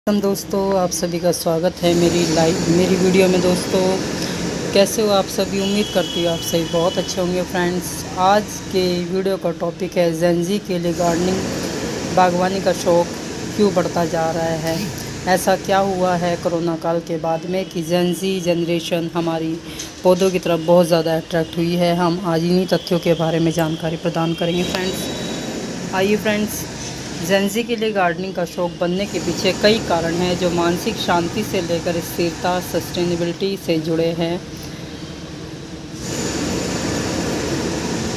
दोस्तों, आप सभी का स्वागत है मेरी वीडियो में। दोस्तों, कैसे हो आप सभी? उम्मीद करती हूँ आप सभी बहुत अच्छे होंगे। फ्रेंड्स, आज के वीडियो का टॉपिक है जेनजी के लिए गार्डनिंग बागवानी का शौक़ क्यों बढ़ता जा रहा है। ऐसा क्या हुआ है कोरोना काल के बाद में कि जेनजी जनरेशन हमारी पौधों की तरफ बहुत ज़्यादा अट्रैक्ट हुई है। हम आज इन्हीं तथ्यों के बारे में जानकारी प्रदान करेंगे। आइए फ्रेंड्स, जेनजी के लिए गार्डनिंग का शौक़ बनने के पीछे कई कारण हैं जो मानसिक शांति से लेकर स्थिरता सस्टेनेबिलिटी से जुड़े हैं।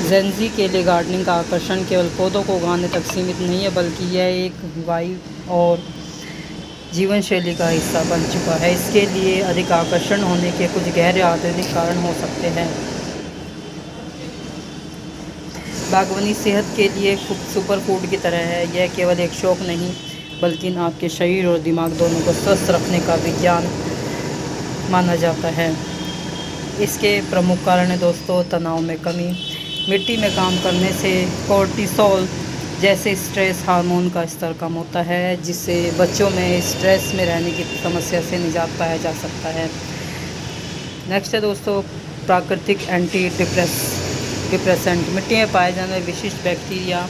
जेनजी के लिए गार्डनिंग का आकर्षण केवल पौधों को उगाने तक सीमित नहीं है, बल्कि यह एक वाइब और जीवन शैली का हिस्सा बन चुका है। इसके लिए अधिक आकर्षण होने के कुछ गहरे आधुनिक कारण हो सकते हैं। बागवानी सेहत के लिए सुपर फूड की तरह है। यह केवल एक शौक़ नहीं, बल्कि आपके शरीर और दिमाग दोनों को स्वस्थ रखने का विज्ञान माना जाता है। इसके प्रमुख कारण है दोस्तों, तनाव में कमी। मिट्टी में काम करने से कोर्टिसोल जैसे स्ट्रेस हार्मोन का स्तर कम होता है, जिससे बच्चों में स्ट्रेस में रहने की समस्या से निजात पाया जा सकता है। नेक्स्ट है दोस्तों, प्राकृतिक एंटी डिप्रेसेंट। मिट्टी में पाए जाने वाले विशिष्ट बैक्टीरिया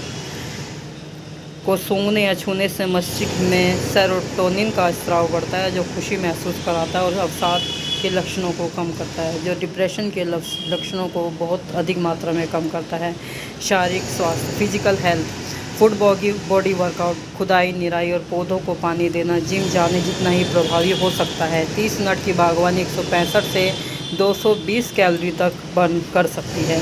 को सूंघने या छूने से मस्तिष्क में सेरोटोनिन का स्राव बढ़ता है, जो खुशी महसूस कराता है और अवसाद के लक्षणों को कम करता है, जो डिप्रेशन के लक्षणों को बहुत अधिक मात्रा में कम करता है। शारीरिक स्वास्थ्य, physical health, foot body workout, खुदाई, निराई और पौधों को पानी देना जिम जाने जितना ही प्रभावी हो सकता है। 30 मिनट की बागवानी 165 से 220 कैलोरी तक बर्न कर सकती है।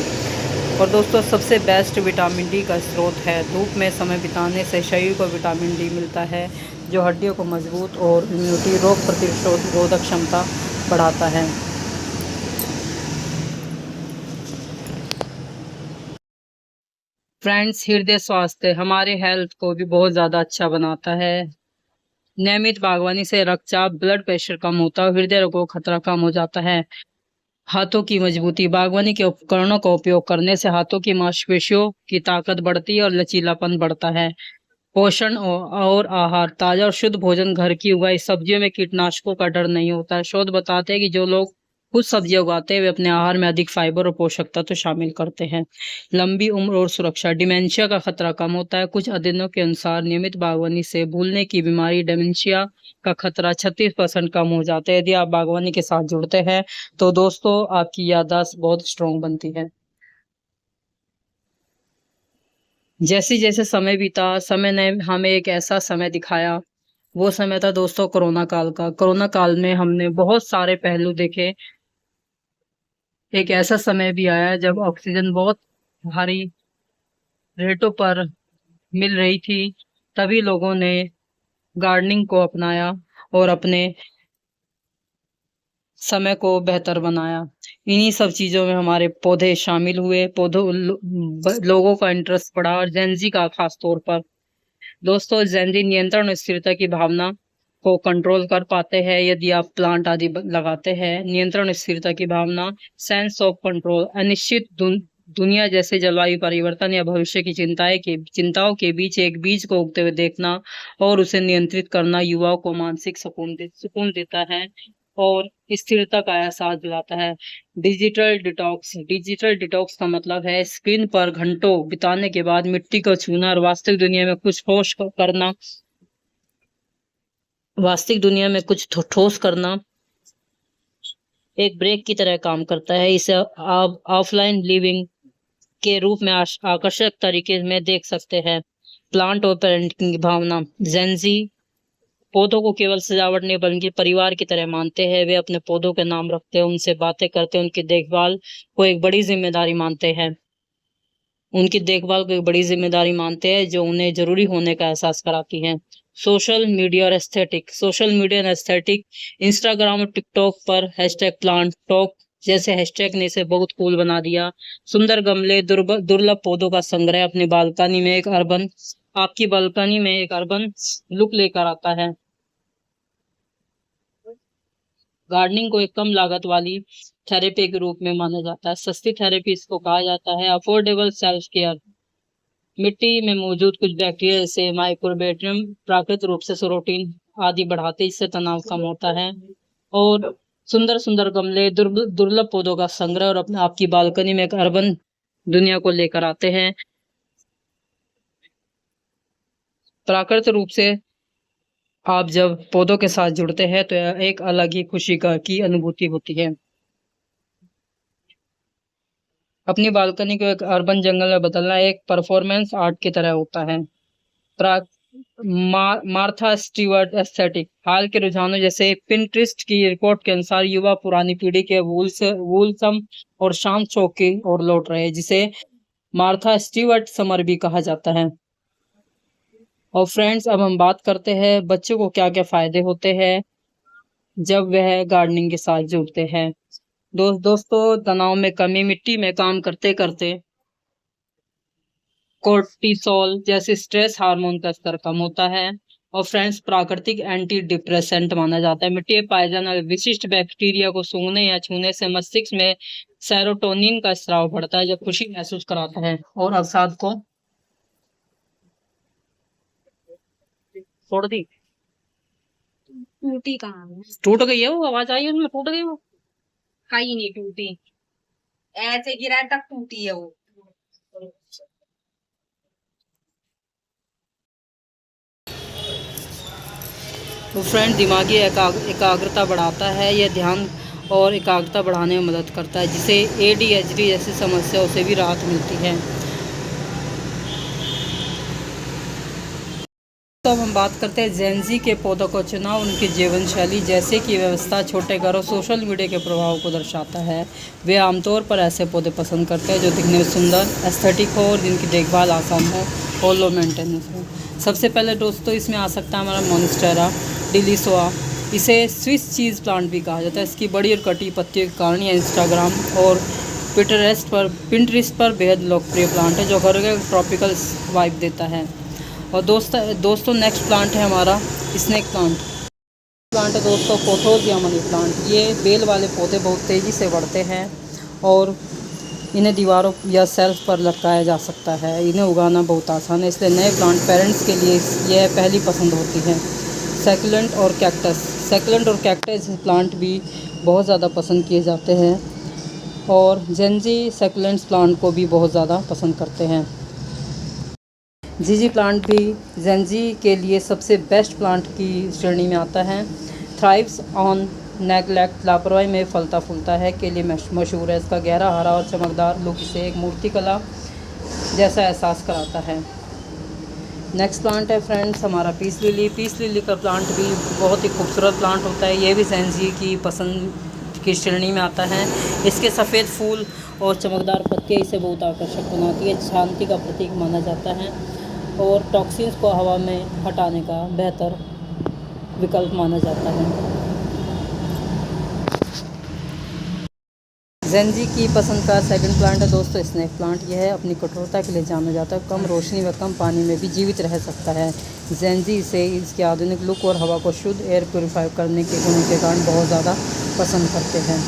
और दोस्तों, सबसे बेस्ट विटामिन डी का स्रोत है। धूप में समय बिताने से शरीर को विटामिन डी मिलता है, जो हड्डियों को मजबूत और इम्यूनिटी रोग प्रतिरोधक क्षमता बढ़ाता है। फ्रेंड्स, हृदय स्वास्थ्य हमारे हेल्थ को भी बहुत ज़्यादा अच्छा बनाता है। नियमित बागवानी से रक्तचाप, ब्लड प्रेशर कम होता है और हृदय रोगों का खतरा कम हो जाता है। हाथों की मजबूती, बागवानी के उपकरणों का उपयोग करने से हाथों की मांसपेशियों की ताकत बढ़ती है और लचीलापन बढ़ता है। पोषण और आहार, ताजा और शुद्ध भोजन, घर की उगाई सब्जियों में कीटनाशकों का डर नहीं होता है। शोध बताते हैं कि जो लोग खुद सब्जियां उगाते हैं वे अपने आहार में अधिक फाइबर और पोषक तत्व तो शामिल करते हैं। लंबी उम्र और सुरक्षा, डिमेंशिया का खतरा कम होता है। कुछ अध्ययनों के अनुसार नियमित बागवानी से भूलने की बीमारी, डिमेंशिया का खतरा 36% कम हो जाता है। यदि आप बागवानी के साथ जुड़ते हैं तो दोस्तों, आपकी याददाश्त बहुत स्ट्रांग बनती है। जैसे जैसे समय बीता, समय ने हमें एक ऐसा समय दिखाया। वो समय था दोस्तों कोरोना काल का। कोरोना काल में हमने बहुत सारे पहलू देखे। एक ऐसा समय भी आया जब ऑक्सीजन बहुत भारी रेटों पर मिल रही थी। तभी लोगों ने गार्डनिंग को अपनाया और अपने समय को बेहतर बनाया। इन्हीं सब चीज़ों में हमारे पौधे शामिल हुए। लोगों का इंटरेस्ट बढ़ा, और जेनजी का खास तौर पर। दोस्तों, जेनजी नियंत्रण और स्थिरता की भावना को कंट्रोल कर पाते हैं। यदि आप प्लांट आदि लगाते हैं, नियंत्रण और स्थिरता की भावना, सेंस ऑफ कंट्रोल, अनिश्चित दुनिया जैसे जलवायु परिवर्तन या भविष्य की चिंताओं के बीच एक बीज को उगते हुए देखना और उसे नियंत्रित करना युवाओं को मानसिक सुकून देता है और स्थिरता का एहसास दिलाता है। डिजिटल डिटॉक्स का मतलब है स्क्रीन पर घंटों बिताने के बाद मिट्टी को छूना और वास्तविक दुनिया में कुछ ठोस करना एक ब्रेक की तरह काम करता है। इसे आप ऑफलाइन लिविंग के रूप में आकर्षक तरीके में देख सकते हैं। प्लांट और पेरेंटिंग की भावना, जेनजी पौधों को केवल सजावट नहीं बल्कि परिवार की तरह मानते हैं। वे अपने पौधों के नाम रखते हैं, उनसे बातें करते हैं, उनकी देखभाल को एक बड़ी जिम्मेदारी मानते हैं। जो उन्हें जरूरी होने का एहसास कराती है। सोशल मीडिया और एस्थेटिक, इंस्टाग्राम और टिकटॉक पर #प्लांट टॉक जैसे हैशटैग ने इसे बहुत कूल बना दिया। सुंदर गमले, दुर्लभ पौधों का संग्रह आपकी बालकनी में एक अर्बन लुक लेकर आता है। गार्डनिंग को एक कम लागत वाली थेरेपी के रूप में माना जाता है। सस्ती थेरेपी इसको कहा जाता है। अफोर्डेबल सेल्फ केयर, मिट्टी में मौजूद कुछ बैक्टीरिया जैसे माइक्रोबैक्टीरियम प्राकृतिक रूप से आदि बढ़ाते, इससे तनाव कम होता है। और सुंदर सुंदर गमले दुर्लभ पौधों का संग्रह और अपने आपकी बालकनी में एक अर्बन दुनिया को लेकर आते हैं। प्राकृतिक रूप से आप जब पौधों के साथ जुड़ते हैं तो एक अलग ही खुशी की अनुभूति होती है। अपनी बालकनी को एक अर्बन जंगल में बदलना एक परफॉर्मेंस आर्ट की तरह होता है। मार्था स्टीवर्ट एस्थेटिक हाल के रुझानों जैसे पिंटरेस्ट की रिपोर्ट के अनुसार युवा पुरानी पीढ़ी के वूलसम और शांत शौक की ओर लौट रहे हैं, जिसे मार्था स्टीवर्ट समर भी कहा जाता है। और फ्रेंड्स, अब हम बात करते हैं बच्चों को क्या क्या फायदे होते हैं जब वह गार्डनिंग के साथ जुड़ते हैं। दोस्तों, तनाव में कमी, मिट्टी में काम करते करते कोर्टिसोल जैसे स्ट्रेस हार्मोन का स्तर कम होता है। और फ्रेंड्स, प्राकृतिक एंटी डिप्रेसेंट माना जाता है। मिट्टी में पाए जाने वाले विशिष्ट बैक्टीरिया को सूंघने या छूने से मस्तिष्क में सेरोटोनिन का स्राव बढ़ता है, जो खुशी महसूस कराता है और अवसाद को छोड़ दी। टूटी कहाँ है? टूट गई है वो, आवाज आई उसमें, टूट गई वो। कहीं नहीं टूटी, ऐसे गिरा तक टूटी है वो। तो फ्रेंड, दिमागी एकाग्रता बढ़ाता है। यह ध्यान और एकाग्रता बढ़ाने में मदद करता है, जिसे ADHD जैसी समस्याओं से भी राहत मिलती है। तो अब हम बात करते हैं जेनजी के पौधों को चुनाव, उनकी जीवन शैली जैसे कि व्यवस्था, छोटे घरों, सोशल मीडिया के प्रभाव को दर्शाता है। वे आमतौर पर ऐसे पौधे पसंद करते हैं जो दिखने में सुंदर, एस्थेटिक हो और जिनकी देखभाल आसान हो और लो मेंटेनेंस हो। सबसे पहले दोस्तों इसमें आ सकता है हमारा मोन्स्टेरा डिलीसोआ। इसे स्विस चीज़ प्लांट भी कहा जाता है। इसकी बड़ी और कटी पत्तियों के कारण यह इंस्टाग्राम और पिंटरेस्ट पर बेहद लोकप्रिय प्लांट है, जो घर के ट्रॉपिकल वाइब देता है। और दोस्तों नेक्स्ट प्लांट है हमारा स्नेक प्लांट है दोस्तों, पोथोसिया मनी प्लांट। ये बेल वाले पौधे बहुत तेज़ी से बढ़ते हैं और इन्हें दीवारों या सेल्फ पर लटकाया जा सकता है। इन्हें उगाना बहुत आसान है, इसलिए नए प्लांट पेरेंट्स के लिए यह पहली पसंद होती है। सैकुलेंट और कैक्टस प्लांट भी बहुत ज़्यादा पसंद किए जाते हैं और जेनजी सैकुलेंट्स प्लांट को भी बहुत ज़्यादा पसंद करते हैं। जीजी प्लांट भी जेनजी के लिए सबसे बेस्ट प्लांट की श्रेणी में आता है। थ्राइव्स ऑन नेगलेक्ट, लापरवाही में फलता फूलता है के लिए मशहूर है। इसका गहरा हरा और चमकदार लुक इसे एक मूर्तिकला जैसा एहसास कराता है। नेक्स्ट प्लांट है फ्रेंड्स हमारा पीस लिली का प्लांट भी बहुत ही खूबसूरत प्लांट होता है। ये भी जेनजी की पसंद की श्रेणी में आता है। इसके सफ़ेद फूल और चमकदार पत्तियाँ इसे बहुत आकर्षक बनाती है। शांति का प्रतीक माना जाता है और टॉक्सिन्स को हवा में हटाने का बेहतर विकल्प माना जाता है। जेनजी की पसंद का सेकंड प्लांट है दोस्तों स्नेक प्लांट। यह अपनी कठोरता के लिए जाना जाता है। कम रोशनी व कम पानी में भी जीवित रह सकता है। जेनजी इसे इसके आधुनिक लुक और हवा को शुद्ध एयर प्योरीफाई करने के गुणों के कारण बहुत ज़्यादा पसंद करते हैं।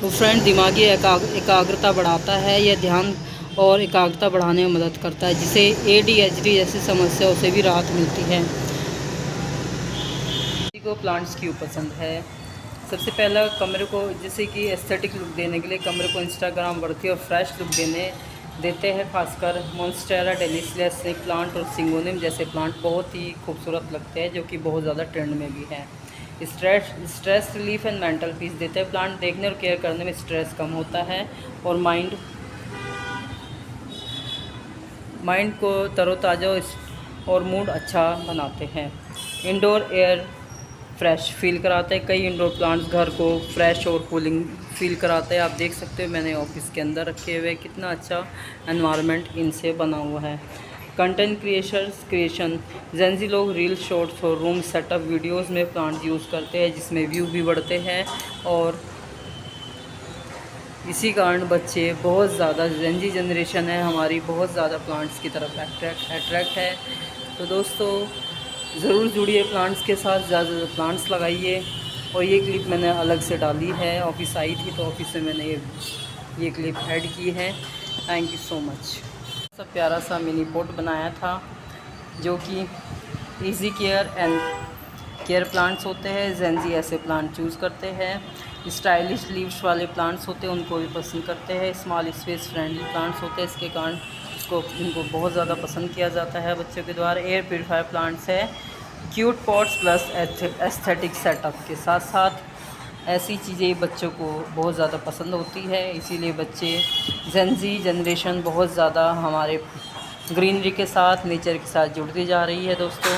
तो फ्रेंड, दिमागी एकाग्रता बढ़ाता है। यह ध्यान और एकाग्रता बढ़ाने में मदद करता है, जिसे ADHD जैसी समस्याओं से भी राहत मिलती है। को प्लांट्स क्यों पसंद है? सबसे पहला, कमरे को जैसे कि एस्थेटिक लुक देने के लिए कमरे को इंस्टाग्राम वर्दी और फ्रेश लुक देते हैं। खासकर मोन्स्टेरा डेलिसिया, स्नेक प्लांट और सिंगोनियम जैसे प्लांट बहुत ही खूबसूरत लगते हैं, जो कि बहुत ज़्यादा ट्रेंड में भी है। Stress relief and mental peace देते हैं। प्लांट देखने और केयर करने में स्ट्रेस कम होता है और माइंड को तरोताज़ा और मूड अच्छा बनाते हैं। इंडोर एयर फ्रेश फील कराते हैं। कई इंडोर प्लांट्स घर को फ्रेश और कूलिंग फील कराते हैं। आप देख सकते हो मैंने ऑफिस के अंदर रखे हुए, कितना अच्छा एनवायरनमेंट इनसे बना हुआ है। कंटेंट क्रिएशन, जेनजी लोग रील, शॉर्ट्स और रूम सेटअप वीडियोस में प्लांट यूज़ करते हैं, जिसमें व्यू भी बढ़ते हैं और इसी कारण बच्चे बहुत ज़्यादा, जेनजी जनरेशन है हमारी, बहुत ज़्यादा प्लांट्स की तरफ अट्रैक्ट है। तो दोस्तों ज़रूर जुड़िए प्लांट्स के साथ, ज़्यादा प्लांट्स लगाइए। और ये क्लिप मैंने अलग से डाली है, ऑफिस आई थी तो ऑफिस से मैंने ये क्लिप ऐड की है। Thank you so much. सा प्यारा सा मिनी पॉट बनाया था जो कि easy care and care plants होते हैं। जेंजी ऐसे प्लांट चूज़ करते हैं। स्टाइलिश लीव्स वाले प्लांट्स होते हैं उनको भी पसंद करते हैं। स्मॉल स्पेस फ्रेंडली प्लांट्स होते हैं, इसके कारण इनको बहुत ज़्यादा पसंद किया जाता है बच्चों के द्वारा। एयर प्योरीफायर प्लांट्स है cute pots plus aesthetic setup के साथ साथ ऐसी चीज़ें बच्चों को बहुत ज़्यादा पसंद होती है, इसीलिए बच्चे जेंजी जनरेशन बहुत ज़्यादा हमारे ग्रीनरी के साथ नेचर के साथ जुड़ती जा रही है दोस्तों।